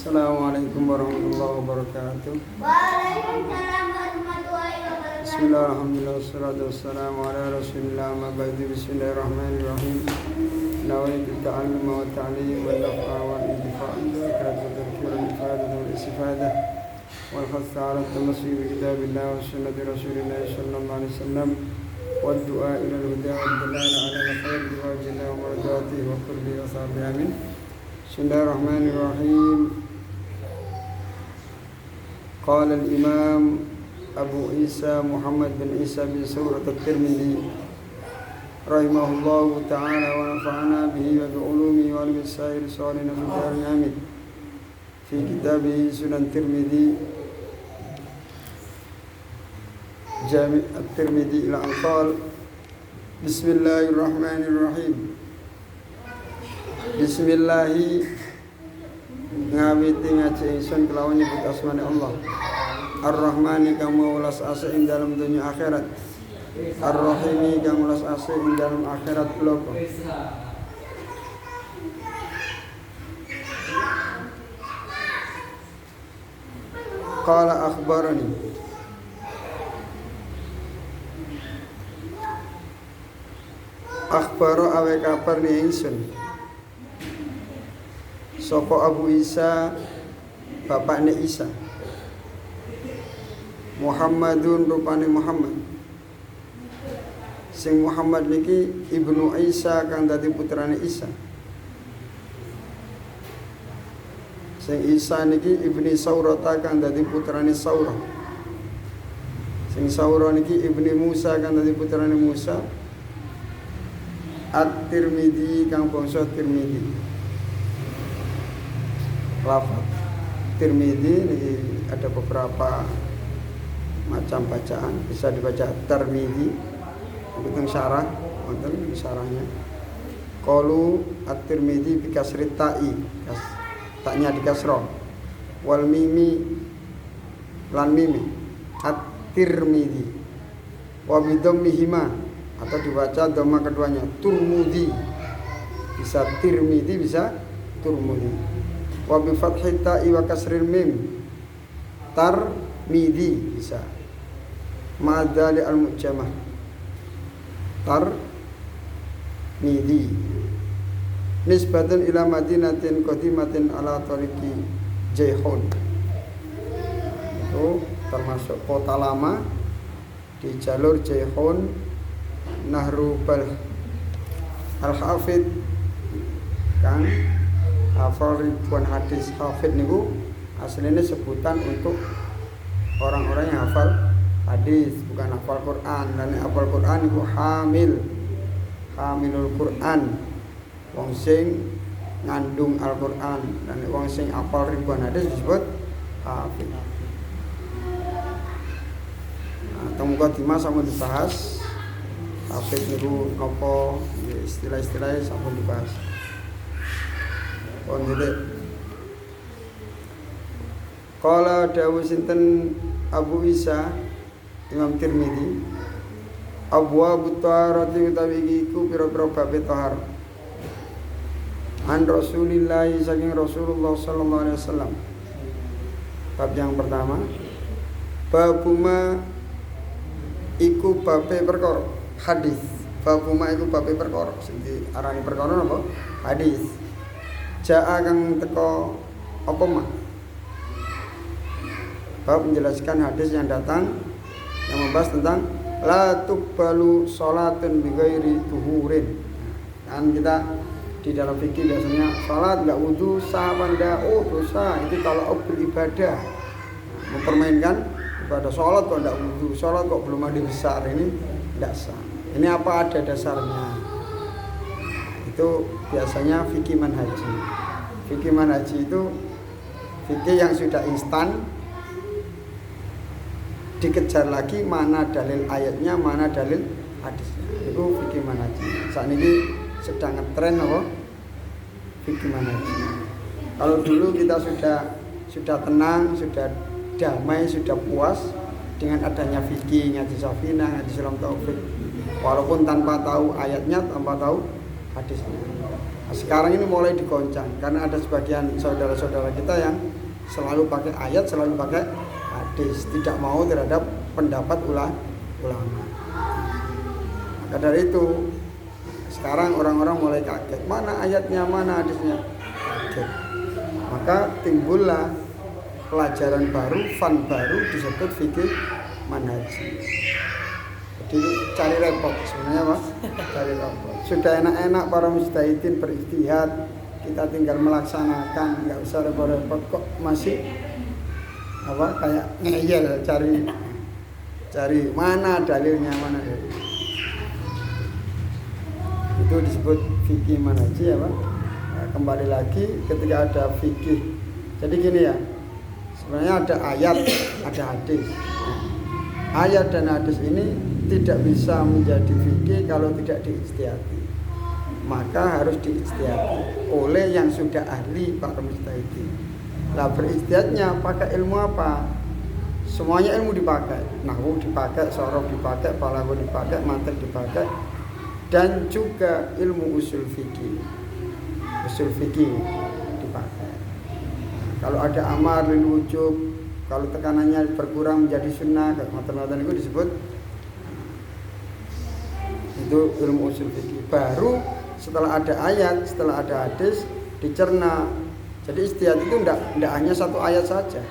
Assalamualaikum warahmatullahi wabarakatuh. Waalaikumsalam warahmatullahi wabarakatuh. Bismillah, alhamdulillah, wassalatu wassalamu ala rasulillah, ma ba'du. Bismillahirrahmanirrahim. Nawaitu ta'alluma wa ta'lim wa nafa'a wa intifa'a wa tadhkira al-ifada wal istifadah wal hath 'ala at-tamassuk bi kitabillah wa sunnati rasulillah sallallahu alaihi wasallam wa du'a ila al-huda wa dalala 'ala al-khair wa wajhina wa mardatihi wa qurbi wa sahbihi amin. Bismillahirrahmanirrahim. Qala al-imam Abu Isa Muhammad bin Isa bin Surat at-Tirmidzi rahimahullahu ta'ala wa nafa'ana bihi wa bi'ulumi wa al-bisair salina fil darin amin. Fi kitabih Sunan Tirmidzi Jami' at-Tirmidzi ila anqal Bismillahirrahmanirrahim. Bismillahi ngawiti ngaji ingsun kelawan nyebut asmane Allah. Ar-Rahmani kang welas asih ing dalam dunia akhirat. Ar-Rahimi kang welas asih ing dalam akhirat bloko. Qala akhbarani akhbaro awe kabar ni ingsun sapa Abu Isa bapakne Isa Muhammadun rupane Muhammad sing Muhammad niki ibnu Isa kang dadi putrane Isa sing Isa niki ibni Saurata kang dadi putrane Saurah sing Saurah niki ibni Musa kang dadi putrane Musa At-Tirmidzi kang bangsa Tirmidzi. Lafaz Tirmidzi ini ada beberapa macam bacaan, bisa dibaca Tirmidzi, itu syarah, wonten syarahnya. Qalu At-Tirmidzi bi kasri ta'i, taknya di kasra. Wal mimi lan mimi At-Tirmidzi. Wa bi dhammihima atau dibaca dhamma keduanya Turmudi, bisa Tirmidzi bisa Turmudi. Wa bi fathhi ta'i wa kasril mim Tarmidzi bisa ma'adali al-mujamah Tarmidzi nisbatan ila madinatin qadimatin ala tariqi Jaihun. Itu termasuk kota lama di jalur Jaihun Nahru Balh. Al-Hafidh kan hafal ribuan hadis. Hafidh niku aslinya sebutan untuk orang-orang yang hafal hadis, bukan hafal Quran. Dan hafal Quran niku hamilul Quran, wong sing ngandung Al-Quran. Dan wong sing hafal ribuan hadis disebut hafidh. Mukadimah sama dibahas hafidh niku napa, istilah-istilahnya sampun dibahas. Jadi qala dawu sinten Abu Isa Imam Tirmidzi abwaabut thaharati utawi iku pira-pira bab thahar an Rasulillah saking Rasulullah sallallahu alaihi wasallam. Bab yang pertama babuma iku babe perkara hadis. Babuma iku babe perkara sing diarani perkara napa? Hadis. Ja'a kang teko apa mah? Bab menjelaskan hadis yang datang yang membahas tentang la tuqbalu salatun bi ghairi tuhurin. Kan kita di dalam fikih biasanya salat enggak wudu sah apa enggak? Oh, dosa. Itu kalau beribadah. Mempermainkan ibadah salat kok enggak wudu, salat kok belum mandi besar, ini enggak sah. Ini apa ada dasarnya? Itu biasanya fikih manhaji. Fikih manhaji itu fikih yang sudah instan, dikejar lagi mana dalil ayatnya, mana dalil hadisnya. Itu fikih manhaji. Saat ini sedang ngetren apa? Fikih manhaji. Kalau dulu kita sudah tenang, sudah damai, sudah puas dengan adanya fikih, ngaji Safinah, ngaji Salam Taufik. Walaupun tanpa tahu ayatnya, tanpa tahu hadisnya. Sekarang ini mulai digoncang karena ada sebagian saudara-saudara kita yang selalu pakai ayat, selalu pakai hadis, tidak mau terhadap pendapat ulama. Maka dari itu sekarang orang-orang mulai kaget, mana ayatnya, mana hadisnya, kaget. Maka timbullah pelajaran baru, fun baru disebut fikih manhaji. Jadi cari repot sebenarnya Pak, cari repot. Sudah enak-enak para mujtahidin berijtihad, kita tinggal melaksanakan, nggak usah repot-repot. Kok masih kayak ngeyel cari mana dalilnya, mana dalilnya. Itu disebut fikih manhaji ya Pak. Nah, kembali lagi ketika ada fikih, jadi gini ya, sebenarnya ada ayat, ada hadis. Ayat dan hadis ini tidak bisa menjadi fikih kalau tidak diijtihadi. Maka harus diijtihadi oleh yang sudah ahli para mujtahidin. Lah berijtihadnya pakai ilmu apa? Semuanya ilmu dipakai. Nahwu dipakai, sorof dipakai, balaghah dipakai, mantiq dipakai, dan juga ilmu usul fikih. Usul fikih dipakai. Kalau ada amar lil wujub, kalau tekanannya berkurang menjadi sunnah, matan-matan itu disebut itu ilmu usul fikih. Baru setelah ada ayat, setelah ada hadis dicerna. Jadi ijtihad itu tidak hanya satu ayat saja.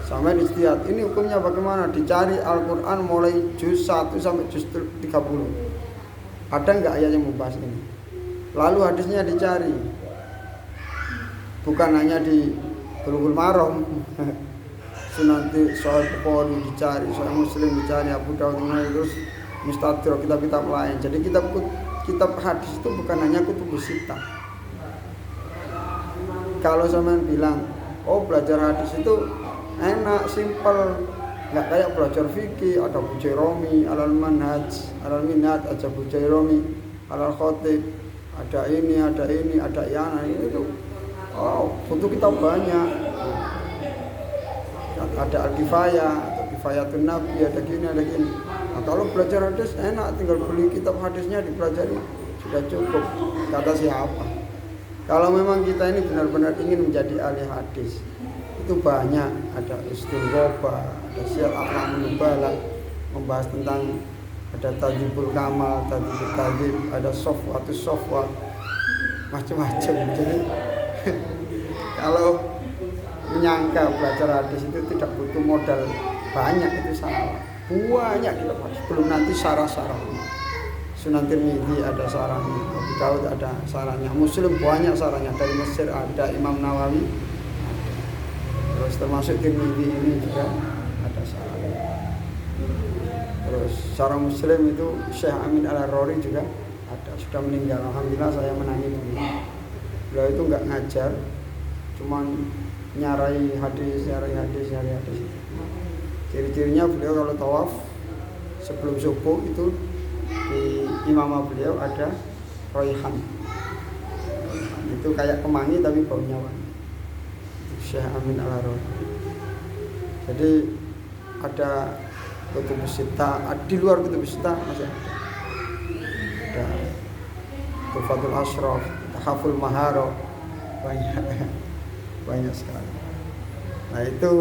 Sampai ijtihad ini hukumnya bagaimana? Dicari Al-Qur'an mulai juz 1 sampai juz 30. Ada enggak ayat yang membahas ini? Lalu hadisnya dicari. Bukan hanya di Bulughul Maram. Nanti Sahih Bukhari dicari, Sahih Muslim dicari, Abu Dawud, terus Mustadrak, kitab-kitab lain. Jadi kitab hadis itu bukan hanya kutubus sittah. Kalau sampean bilang, oh belajar hadis itu enak, simpel, nggak kayak belajar fikih, ada Bujairami, alal manhaj, alal minhaj, ada Bujairami, alal khatib, ada ini, ada yana itu. Oh, butuh kitab banyak. Ada Al-Kifayah, atau Kifayatun Nabi, ada gini. Nah, kalau belajar hadis enak, tinggal beli kitab hadisnya dipelajari, sudah cukup. Kata siapa? Kalau memang kita ini benar-benar ingin menjadi ahli hadis, itu banyak. Ada Istinghobah, ada Syiar A'lamun Nubala, membahas tentang ada Tadzibul Kamal, Tadzibul Tadzib, ada Sofwatus Sofwa, macam-macam. Jadi kalau menyangka belajar hadis itu tidak butuh modal banyak, itu salah. Banyak kitab hadis, belum nanti sarah-sarahnya. Sunan Tirmidzi ada sarahnya, Abu Dawud ada sarahnya, Muslim banyak sarahnya, dari Mesir ada, Imam Nawawi ada. Terus termasuk Tirmidzi ini juga ada sarahnya. Terus sarah Muslim itu Syekh Amin Al-Harrori juga ada, sudah meninggal. Alhamdulillah saya menangi beliau. Beliau itu enggak ngajar, cuman nyarai hadis. Ciri-cirinya beliau kalau tawaf sebelum subuh itu di imamah beliau ada raihan. Itu kayak kemangi tapi baunya wangi. Syekh Amin Al-Harrori. Jadi ada kutubus sittah, di luar kutubus sittah masih ada. Ada Tuhfatul Ashraf, Tahaful Maharo, banyak sekali. Nah itu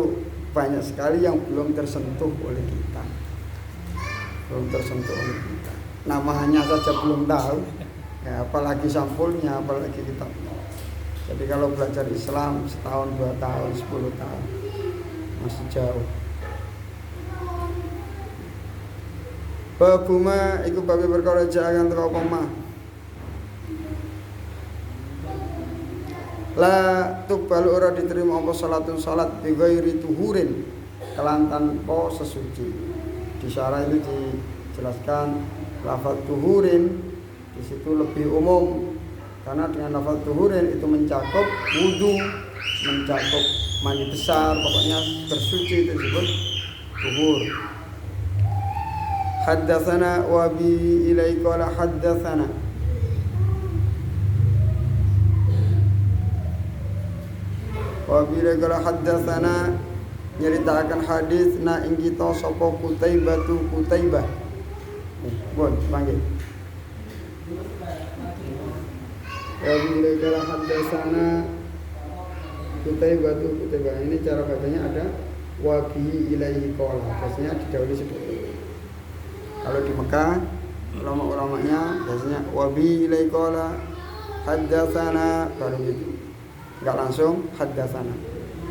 banyak sekali yang belum tersentuh oleh kita, namanya saja belum tahu, ya, apalagi sampulnya, apalagi kitabnya. Jadi kalau belajar Islam setahun, 2 tahun, 10 tahun masih jauh. Babuma iku babi perkara jangan teko apa mah. La tuqbalu ora diterima apa salatun salat bi ghairi tuhurin kelan tanpa sesuci. Di syarah itu dijelaskan lafaz tuhurin di situ lebih umum karena dengan lafaz tuhurin itu mencakup wudu, mencakup mandi besar, pokoknya bersuci itu disebut tuhur. Haddatsana wa bi ilaika la haddatsana wa bila kala haddatsana nyeritakan hadis na ing kita sapa Qutaibah. Bon, panggil. Bila kala haddatsana Kutaibah. Ini cara bacanya ada wa bihi ilaihi qala. Biasanya didahului seperti itu. Kalau di Mekah ulama-ulamanya biasanya wa bihi ilaihi qala haddatsana, baru gitu. Enggak langsung haddatsana.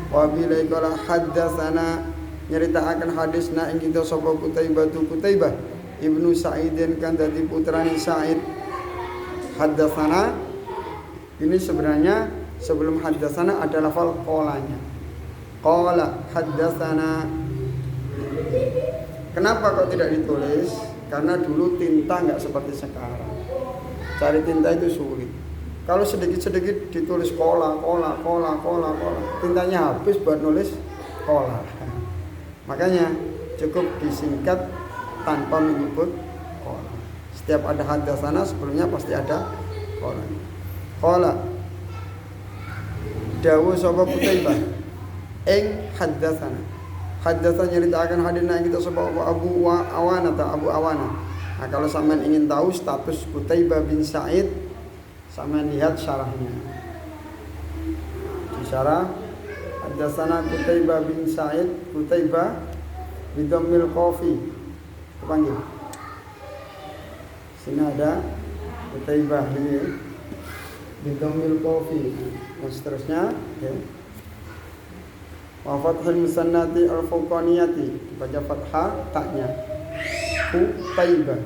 Wa bihi ilaihi qala haddatsana, nyeritakan hadisna ing kita sapa Kutaibah Ibnu Sa'idin kan dadi putrane Sa'id. Haddatsana ini sebenarnya sebelum haddatsana ada lafal qolanya. Qala haddatsana. Kenapa kok tidak ditulis? Karena dulu tinta enggak seperti sekarang. Cari tinta itu sulit. Kalau sedikit-sedikit ditulis kola, tintanya habis buat nulis kola. Makanya cukup disingkat tanpa menyebut kola. Setiap ada haddatsana sebelumnya pasti ada kola. Kola dawu sapa Kutaibah ing haddatsana. Haddatsana nyeritakan hadisna kita sapa Abu Awana. Nah, kalau sampean ingin tahu status Kutaibah bin Sa'id, sampean lihat syarahnya. Di syarah haddatsana Kutaibah bin Sa'id, Kutaibah bidammil qafi. Panggil. Sini ada Kutaibah ini bidammil qafi. Dan seterusnya, ya. Wa fathul musannati al-fawqaniyati, dibaca fathah taknya. Kutaibah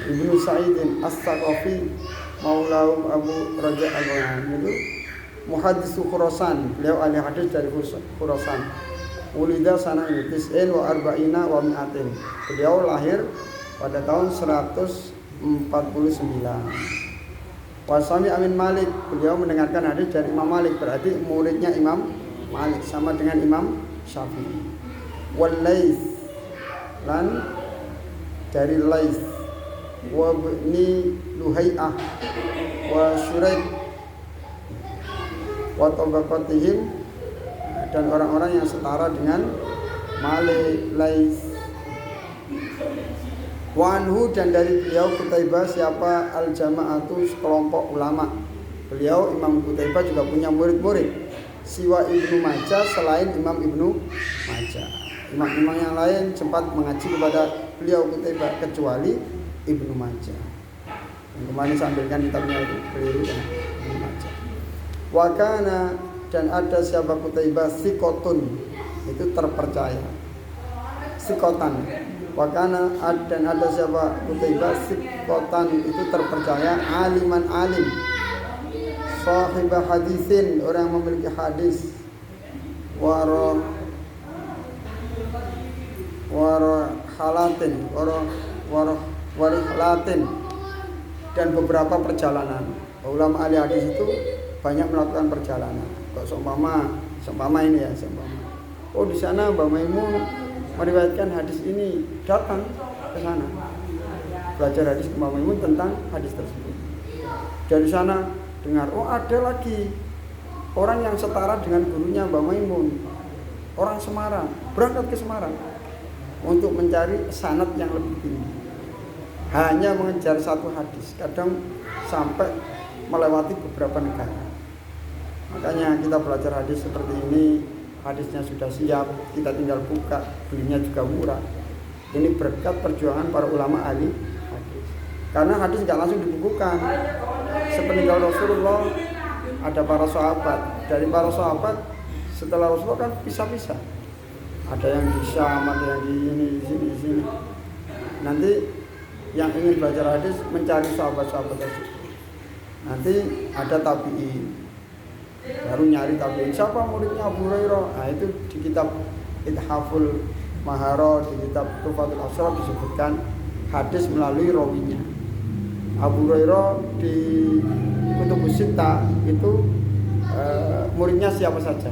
Ibnu Sa'idin As-Saqafi Maulahu Abu Raja al-Ghani, itu muhaddis Khurasan, beliau ahli hadis dari Khurasan. Ulida sana tis'in wa arba'ina wa mi'atin. Beliau lahir pada tahun 149. Wasami Amin Malik, beliau mendengarkan hadis dari Imam Malik, berarti muridnya Imam Malik sama dengan Imam Syafi'i. Wal Laits, lan dari Laits, wa ibni Luhai'ah wa Syuraik wa tabaqatihim, dan orang-orang yang setara dengan Malik, Laits. Wa anhu, dan dari beliau Kutaibah siapa al-jama'atu, sekelompok ulama. Beliau Imam Kutaibah juga punya murid-murid siwa Ibnu Majah, selain Imam Ibnu Majah. Imam-imam yang lain sempat mengaji kepada beliau Kutaibah kecuali Ibnu Majah. Yang kemarin saya ambilkan kitabnya itu keliru kan, Ibnu Majah. Wa kana, dan ada siapa Kutaibah sikotun, itu terpercaya. Sikotan. Wakana, dan ada siapa Kutaibah sikotan, itu terpercaya. Aliman alim, sahibah hadisin, orang yang memiliki hadis. Waro halatin, warihlatin, dan beberapa perjalanan. Ulama ahli hadis itu banyak melakukan perjalanan. Kok seumpama ini ya, oh di sana Mbak Maimun meriwayatkan hadis ini, datang ke sana belajar hadis ke Mbak Maimun tentang hadis tersebut. Dari sana dengar, oh ada lagi orang yang setara dengan gurunya Mbak Maimun, orang Semarang, berangkat ke Semarang untuk mencari sanad yang lebih tinggi. Hanya mengejar satu hadis, kadang sampai melewati beberapa negara. Makanya kita belajar hadis seperti ini, hadisnya sudah siap, kita tinggal buka, belinya juga murah. Ini berkat perjuangan para ulama ahli hadis. Karena hadis nggak langsung dibukukan. Sepeninggal Rasulullah ada para sahabat. Dari para sahabat setelah Rasulullah kan pisah-pisah. Ada yang di Syam, ada yang di sini. Nanti yang ingin belajar hadis mencari sahabat-sahabat tersebut. Nanti ada tabi'in, baru nyari tabi'in, siapa muridnya Abu Hurairah. Nah itu di kitab Ithaful Mahara, di kitab Tufatul Asrar disebutkan hadis melalui rawinya. Abu Hurairah di Kutubus Sittah itu muridnya siapa saja,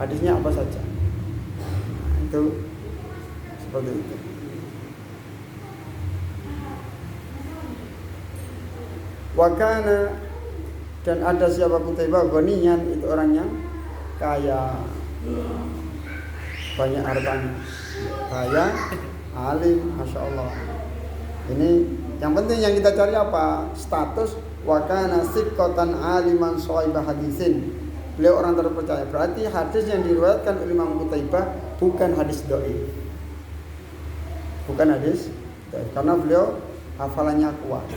hadisnya apa saja. Nah, itu seperti itu. Wakana, dan ada siapa Kutaibah ghaniyan, itu orang yang kaya, banyak hartanya, kaya, alim, masya Allah. Ini yang penting yang kita cari apa? Status wa kana siqatan aliman shahibah hadisin. Beliau orang terpercaya. Berarti hadis yang diriwayatkan oleh Imam Qutaibah bukan hadis dhaif. Bukan hadis dhaif karena beliau hafalannya kuat.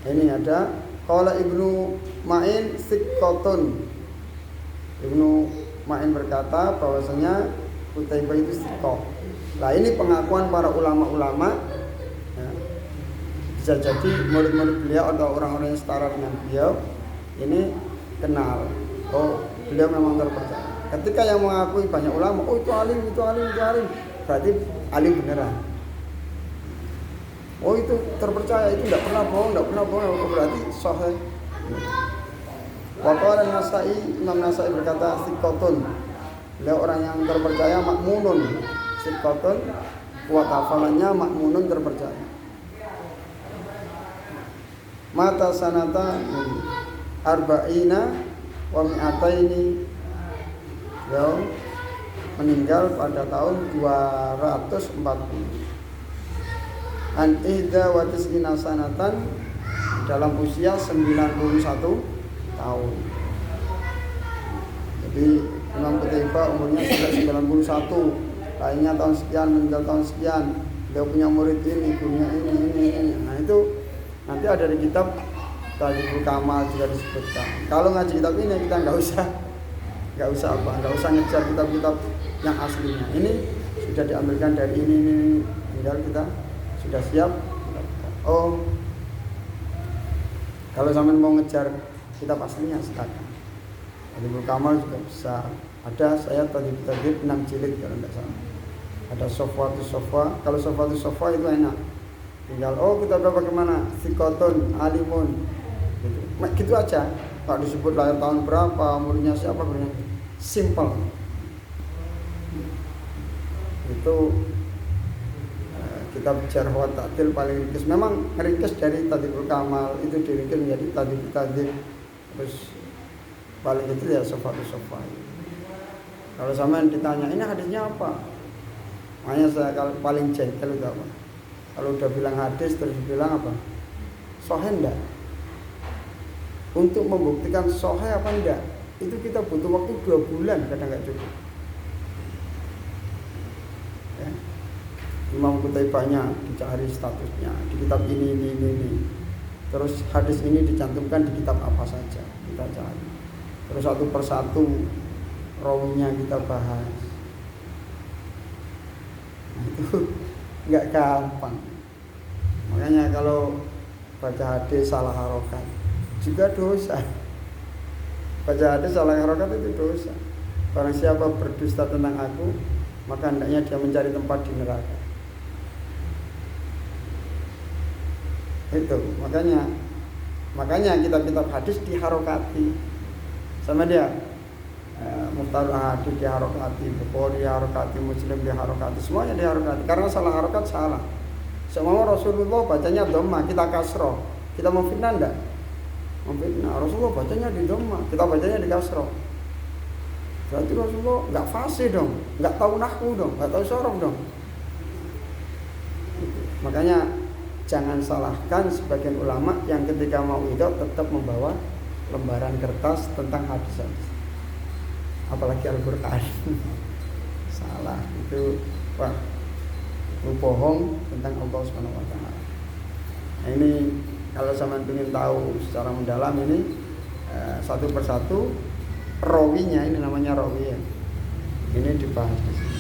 Ini ada qala Ibnu Ma'in siqatun. Ibnu Ma'in berkata bahwasanya Qutaibah itu siqah. Nah, ini pengakuan para ulama-ulama ya. Bisa jadi murid-murid beliau atau orang-orang yang setara dengan beliau ini kenal, oh beliau memang terpercaya. Ketika yang mengakui banyak ulama, oh itu alim, berarti alim beneran. Oh itu terpercaya, itu tidak pernah bohong, oh, berarti sahih. Waqala Nasai, Imam Nasai berkata siqatun. Beliau orang yang terpercaya, makmunun. Siqatun, kuat hafalannya, makmunun terpercaya. Mata sanata arba'ina wa mi'ataini. Beliau meninggal pada tahun 240. An ihda wa tis'ina sanatan, dalam usia 91 tahun. Jadi Imam Qutaibah umurnya sudah 91, lainnya tahun sekian, meninggal tahun sekian. Beliau punya murid ini, punya ini. Nah itu nanti ada di kitab Tahdhibul Kamal juga disebutkan. Kalau ngaji kitab ini kita nggak usah ngejar kitab-kitab yang aslinya. Ini sudah diambilkan dari ini, tinggal kita sudah siap. Oh, kalau sampean mau ngejar kitab aslinya silakan. Tahdhibul Kamal juga bisa. Ada saya tadi 6 jilid kalau tidak salah. Ada Sofwatus Sofwa. Kalau Sofwatus Sofwa itu enak. Tinggal kita bagaimana? Siqatun, alimun. Gitu aja. Pak disebut lahir tahun berapa, umurnya siapa, benar. Simple. Itu kitab Jarh wa Ta'dil paling ringkis. Memang ringkis dari Tahdhibul Kamal itu diringkis menjadi Tahdhibul Tahdhib. Terus paling itu ya Sofwatus Sofwa. Kalau sampean ditanya ini hadisnya apa, makanya saya kalau paling jengkel itu apa? Kalau udah bilang hadis terus bilang apa? Sahih enggak? Untuk membuktikan sahih apa enggak, itu kita butuh waktu 2 bulan, kadang enggak cukup. Ya. Imam Qutaibahnya dicari statusnya di kitab ini. Terus hadis ini dicantumkan di kitab apa saja, kita cari. Terus satu persatu rawinya kita bahas. Nah, itu enggak gampang. Makanya kalau baca hadis salah harokat juga dosa. Baca hadis salah harokat itu dosa. Barang siapa berdusta tentang aku, maka hendaknya dia mencari tempat di neraka. Itu makanya kitab-kitab hadis diharokati sama dia. Muhtar hadis diharokati, Bukhari diharokati, Muslim diharokati, semuanya diharokati. Karena salah harokat salah. Semua Rasulullah bacanya dhamma, kita kasroh. Kita mau fitnah enggak? Memfitnah. Rasulullah bacanya di dhamma, kita bacanya di kasroh. Berarti Rasulullah enggak fasih dong, enggak tahu nahwu dong, enggak tahu sorof dong. Makanya jangan salahkan sebagian ulama yang ketika mau idhah tetap membawa lembaran kertas tentang hadis-hadis. Apalagi Al-Qur'an. Salah itu, wah, itu bohong tentang Allah Subhanahu wa taala. Nah, ini kalau sampean ingin tahu secara mendalam ini satu persatu rawinya, ini namanya rawi ya. Ini dibahas di sini.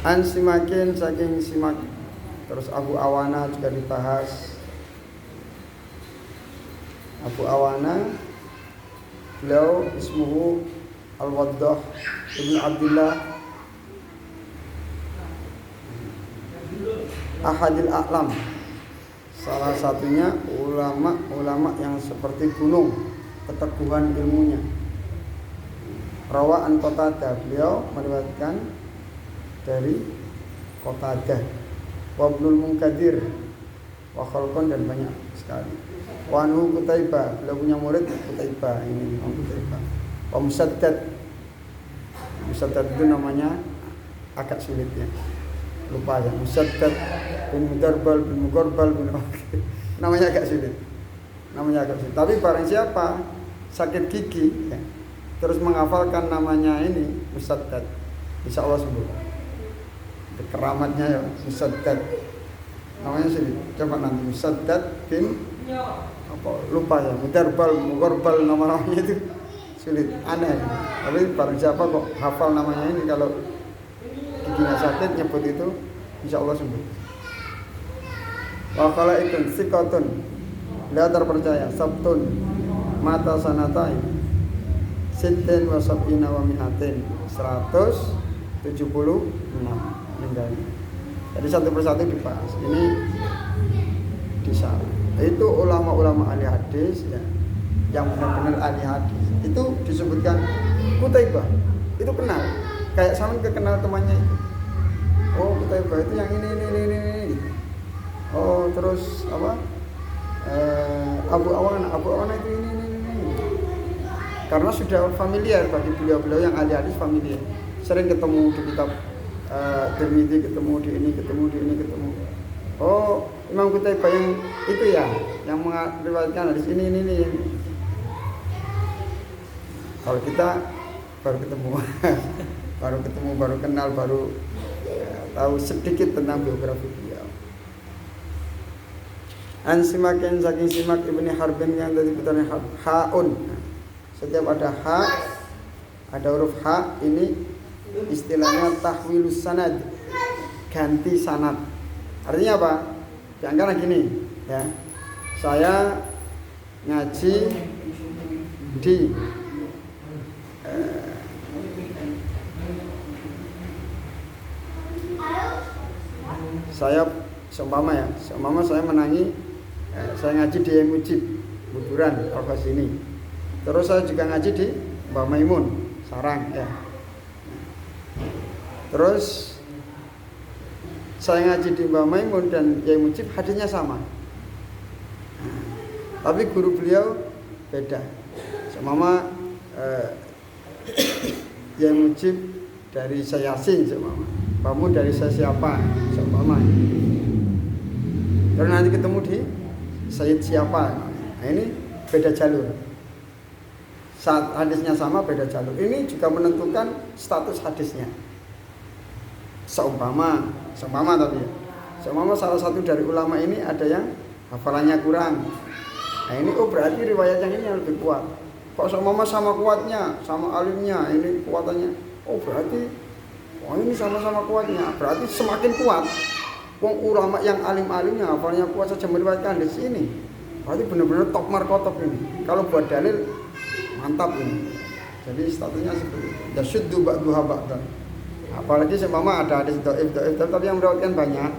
An Simakin, saking Simak. Terus Abu Awana juga dibahas. Abu Awana beliau ismuhu Al-Waddah Ibn Abdullah Ahadil A'lam, salah satunya ulama yang seperti gunung keteguhan ilmunya. Rawa'an Qatadah, beliau meriwayatkan dari Qatadah, wa Ibnul Munkadir, wa Khalqan, dan banyak sekali. Wa anhu Qutaibah, beliau punya murid Qutaibah, ini Imam Qutaibah. Wa Musaddad itu namanya agak sulit ya. lupa ya. Musaddad bin Mudarbal bin Mugorbal bin namanya agak sulit. Tapi barang siapa sakit gigi ya, terus menghafalkan namanya ini Musaddad, insya Allah sembuh. Itu keramatnya ya Musaddad. Namanya sulit. Coba nanti Musaddad bin apa lupa ya. Mugorbal namanya itu sulit, aneh. Tapi barang siapa kok hafal namanya ini, kalau giginya sakit nyebut itu insya Allah sembuh. Wa qala ikun sikotun, dia terpercaya, sabtun mata sanatain sitten wa sab'ina wa mi'atin, 176 meninggalnya. Jadi satu persatu dibahas. Ini disalah. Itu ulama-ulama ahli hadis ya, yang benar-benar ahli hadis. Itu disebutkan Qutaibah. Itu kenal. Kayak sama kenal temannya itu. Oh, Qutaibah itu yang ini. Oh, terus apa? Abu Awana itu ini. Karena sudah familiar bagi beliau-beliau yang ahli hadis, familiar. Sering ketemu di kitab Tirmidzi, ketemu di ini. Oh, Imam Qutaibah yang itu ya, yang meriwayatkan hadis ini. Kalau kita baru ketemu, baru kenal, baru tahu sedikit tentang biografi beliau. An Simakin saking Simak ibni Harbin yang dari putarnya haun. Setiap ada ha, ada huruf ha, ini istilahnya tahwilus sanad, ganti sanad. Artinya apa? Jangan gini, ya. Saya ngaji di saya seumpama saya menangi, saya ngaji di Mujib Buduran Al sini. Terus saya juga ngaji di Mbak Maimun Sarang ya. Terus saya ngaji di Mbak Maimun dan Yai Mujib hadisnya sama. Tapi guru beliau beda. Seumpama Yai Mujib dari saya Yasin seumpama. Kamu dari saya siapa? Seumpama. Terus nanti ketemu di Sayyid siapa? Nah, ini beda jalur. Saat hadisnya sama beda jalur. Ini juga menentukan status hadisnya. Seumpama tapi ya. Seumpama salah satu dari ulama ini ada yang hafalannya kurang. Nah ini berarti riwayat yang ini yang lebih kuat. Kok seumpama sama kuatnya, sama alimnya, ini kuatannya. Berarti ini sama-sama kuatnya. Berarti semakin kuat. Wong ulama yang alim-alimnya hafalnya kuat saja meriwayatkan hadis ini. Berarti benar-benar top markotop ini. Kalau buat dalil mantap ini. Jadi statusnya seperti itu. Yasyuddu ba'duha ba'dan. Apalagi seumpama ada hadis dhaif tapi yang meriwayatkan banyak.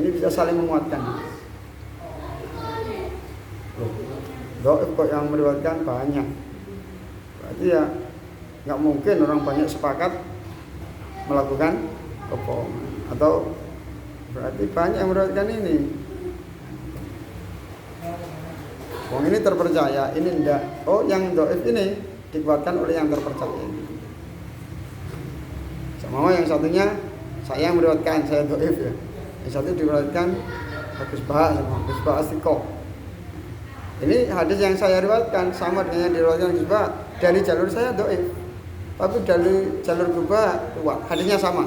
Ini bisa saling menguatkan. Dhaif kok yang meriwayatkan banyak. Berarti ya enggak mungkin orang banyak sepakat melakukan kebohongan, atau berarti banyak yang meriwayatkan ini. Wong ini terpercaya, ini enggak. Oh, yang dhaif ini dikuatkan oleh yang terpercaya. Sama yang satunya saya yang meriwayatkan, saya dhaif ya. Yang satu diriwayatkan Gus Ba Asiko. Ini hadis yang saya riwayatkan sama dengan yang diriwayatkan Gus Ba, dari jalur saya dhaif. Tapi dari jalur Guba kuat, hadisnya sama.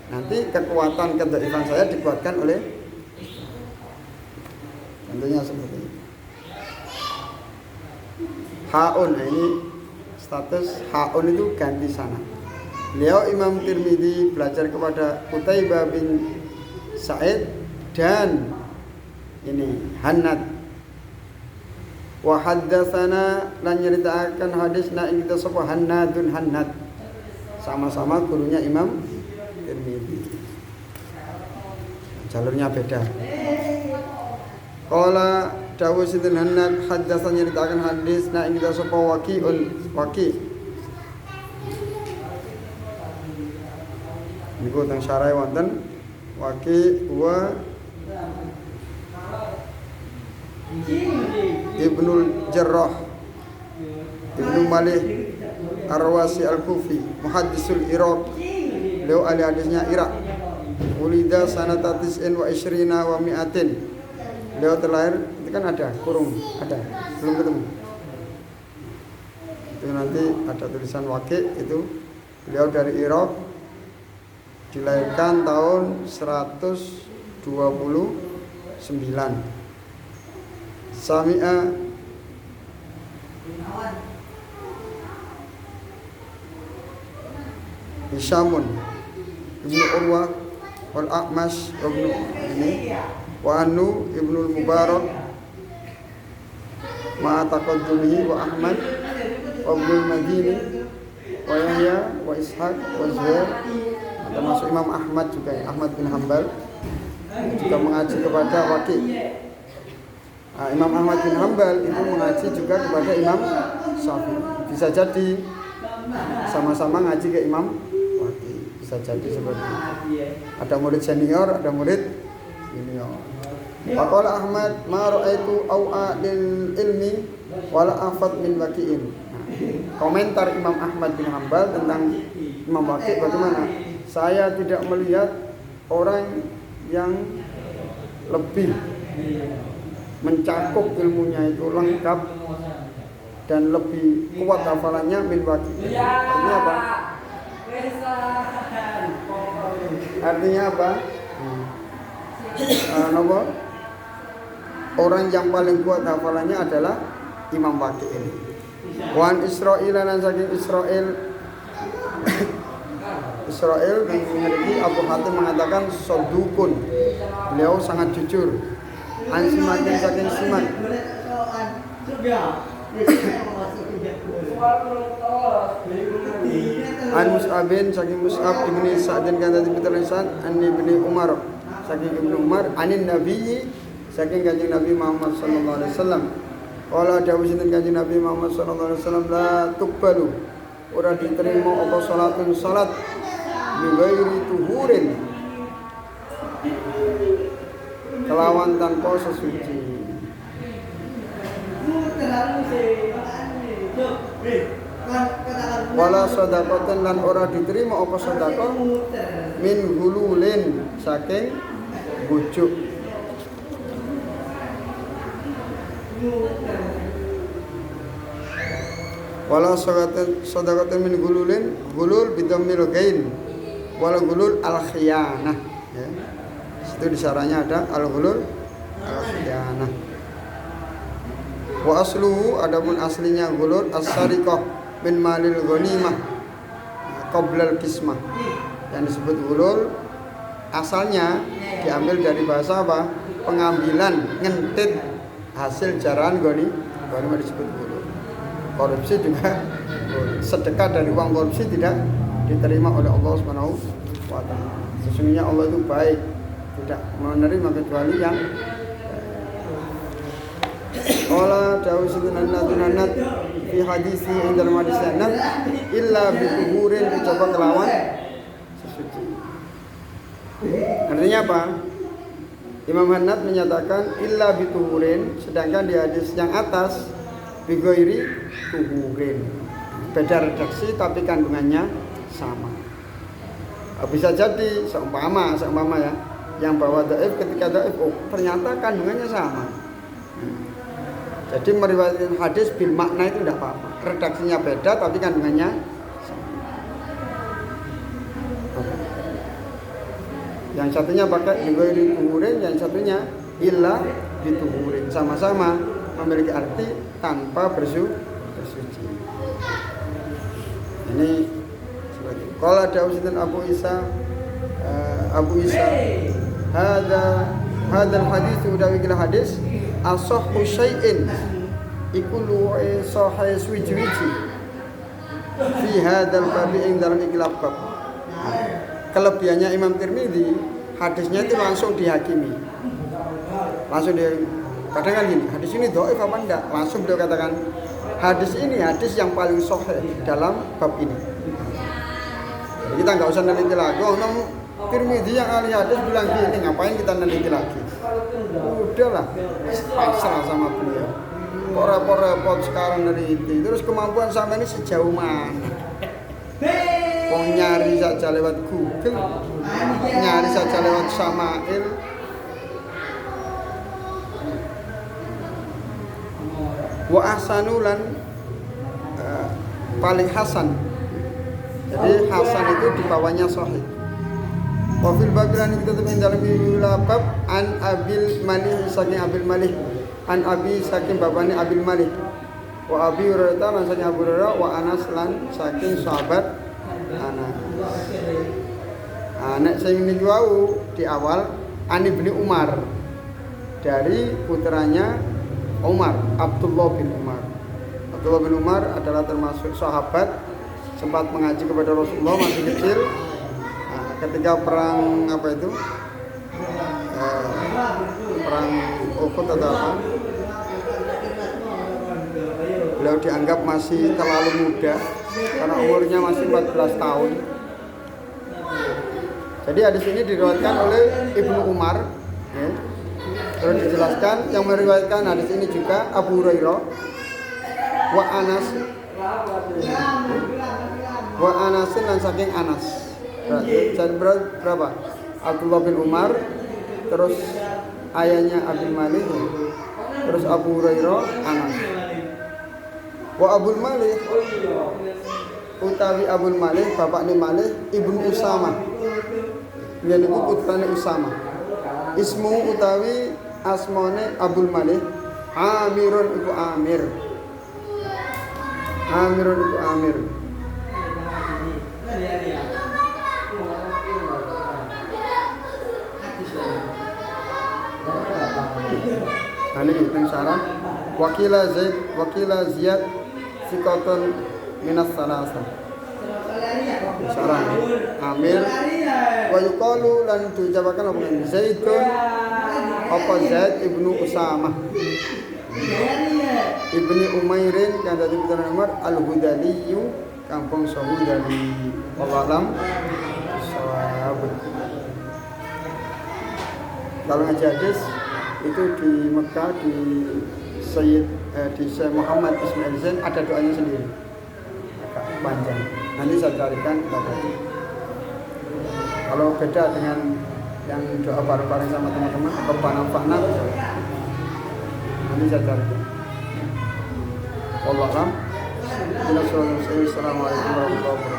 Nanti kekuatan kedhaifan saya dikuatkan oleh tentunya seperti itu. Haun, ini status haun itu ganti sana. Beliau Imam Tirmidzi belajar kepada Qutaibah bin Sa'id dan ini Hannad. Wa haddatsana lan nyeritakan hadisna ing kita sapa Hannad. Sama-sama gurunya Imam Tirmidzi. Jalurnya beda. Qala dawu sidin Hannad haddatsana nyeritakan hadisna ing kita sapa Waqi. Niku teng syarah wonten Waqi wa Ibnul Jarrah Ibnu Malih Ar-Rawasi Al-Kufi Muhaddisul Iraq. Beliau ahli hadisnya Irak. Ulida sanata tis'in wa isyrina wa mi'atin. Beliau terlahir, itu kan ada kurung, ada, belum ketemu. Itu nanti ada tulisan Waqi' itu beliau dari Irak, dilahirkan tahun 129. Sami'a Hisyamun Ibnu Urwah wal A'mash Ibnu ini wa Anu Ibnu Mubarak ma'a taqaddumihi wa Ahmad wa Ibnu Madini wa Yahya wa Ishaq wa Zuhair, termasuk Imam Ahmad juga, Ahmad bin Hanbal juga mengaji kepada Waqi'. Imam Ahmad bin Hanbal itu mengaji juga kepada Imam Syafi'i. Bisa jadi sama-sama ngaji ke Imam Waqi', bisa jadi seperti itu. Ada murid senior, ada murid junior. Faqala Ahmad ma ra'aitu aw'a lil ilmi wala afat min Waqi'in. Komentar Imam Ahmad bin Hanbal tentang Imam Waqi' bagaimana? Saya tidak melihat orang yang lebih mencakup ilmunya itu lengkap dan lebih kuat hafalannya min Waqi'. Artinya apa? Artinya apa? Orang yang paling kuat hafalannya adalah Imam Waqi' ini. Wan Israil dan saking Israil dan memiliki Abu Hatim mengatakan sodukun, beliau sangat jujur. An Simakin saking Simak An Mus'abin saking Mus'ab ibni Sa'din kan tadi terlisan An ibni Umar saking Ibnu Umar anin Nabi saking kanjeng Nabi Muhammad sallallahu alaihi wasallam. Qala dawuh sinten kanjeng Nabi Muhammad sallallahu alaihi wasallam, la tuqbalu, ora diterima apa salatun salat bi ghairi tuhurin, kelawan tanpa sesuci. Wala sedaqatan lan ora diterima apa sedekah min hululin saking bujuk. Wala sedaqatan min hululin, hulul bidammil ghain, wala hulul al khiyanah ya. Itu di syarahnya ada al-hulul al-khiyanah. Wa asluhu, adapun aslinya hulul as-sariqah min malil ghanimah qabla al-qismah. Yang disebut hulul asalnya diambil dari bahasa apa? Pengambilan, ngentit hasil jarahan ghanimah disebut hulul. Korupsi juga hulul. Sedekah dari uang korupsi tidak diterima oleh Allah Subhanahu wa taala. Sesungguhnya Allah itu baik, tidak menerima kecuali yang Qala dawu sunan nanat fi hadisi ing dalam hadis sanad illa bi tuhurin, dicoba kelawan sesuci. Artinya apa? Imam Hanad menyatakan illa bi tuhurin, sedangkan di hadis yang atas bi ghairi tuhurin. Beda redaksi tapi kandungannya sama. Bisa jadi seumpama ya, yang bawa dhaif ketika dhaif, oh ternyata kandungannya sama. Jadi meriwayatkan hadis bil makna itu tidak apa-apa. Redaksinya beda tapi kandungannya sama. Yang satunya pakai ghairi tuhurin, yang satunya illa bituhurin. Sama-sama memiliki arti tanpa bersuci. Ini seperti qala Dawudan Abu Isa hadzal hadis utawi kila hadis asahhu syai'in iku luwih sahih suwi-wiji fi hadzal bab ing dalam ikhlas bab. Kelebihannya Imam Tirmidzi, hadisnya itu langsung dihakimi. Langsung kadang kan gini, hadis ini dhaif apa enggak? Langsung beliau katakan hadis ini hadis yang paling sahih dalam bab ini. Jadi kita enggak usah neliti lagi. Oh, Tirmidzi yang ahli hadis bilang gini, ngapain kita neliti lagi? Udahlah, pasrah sama beliau. Kok repot-repot sekarang neliti. Terus kemampuan sampai ini sejauh mana? Wong nyari saja lewat Google, nyari saja lewat Syama'il. Wa ahsanulan paling hasan. Jadi hasan itu di bawahnya sahih. Wa fil babilan kita temin dalam bab an Abil Malih saking Abil Malih an Abi saking babane Abil Malih wa Abi Hurairah lan saking Abu Hurairah wa Anas lan saking sahabat Anas. Nek sing niku wau di awal an Ibnu Umar dari putranya Umar, Abdullah bin Umar. Abdullah bin Umar adalah termasuk sahabat, sempat mengaji kepada Rasulullah masih kecil. Nah, ketika perang apa itu? Perang Uhud atau apa? Beliau dianggap masih terlalu muda karena umurnya masih 14 tahun. Jadi hadis ini diriwayatkan oleh Ibnu Umar, ya. Terus dijelaskan yang meriwayatkan hadis ini juga Abu Hurairah wa Anas wa Anasin dan saking Anas. Jadi berapa? Abdullah bin Umar, terus ayahnya Abil Malih, terus Abu Hurairah, Anas. Wa Abul Malih utawi Abul Malih bapakne Malih Ibnu Usamah. Yen iku putrane Usamah. Ismu utawi asmane Abul Malih Amirun iku Amir. Amirun iku Amir. Ini ibn Sarah Wakila Zaid Wakila Ziyad Sikotun Minas Salasa Sarah Amir wa yuqalu lan diucapkan apa Zaidun apa Zaid ibnu Usamah ibni Umairin yang dari putra Umar al-Hudaliyu kampung Sahudali Wallahualam sahabat. Kalau ngaji hadis itu di Mekah di Syekh Muhammad Ismail Zain ada doanya sendiri agak panjang, nanti saya carikan tadi. Kalau beda dengan yang doa bareng-bareng sama teman-teman Rabbana fa'na nanti saya carikan. Wallahualam. Assalamualaikum warahmatullahi wabarakatuh.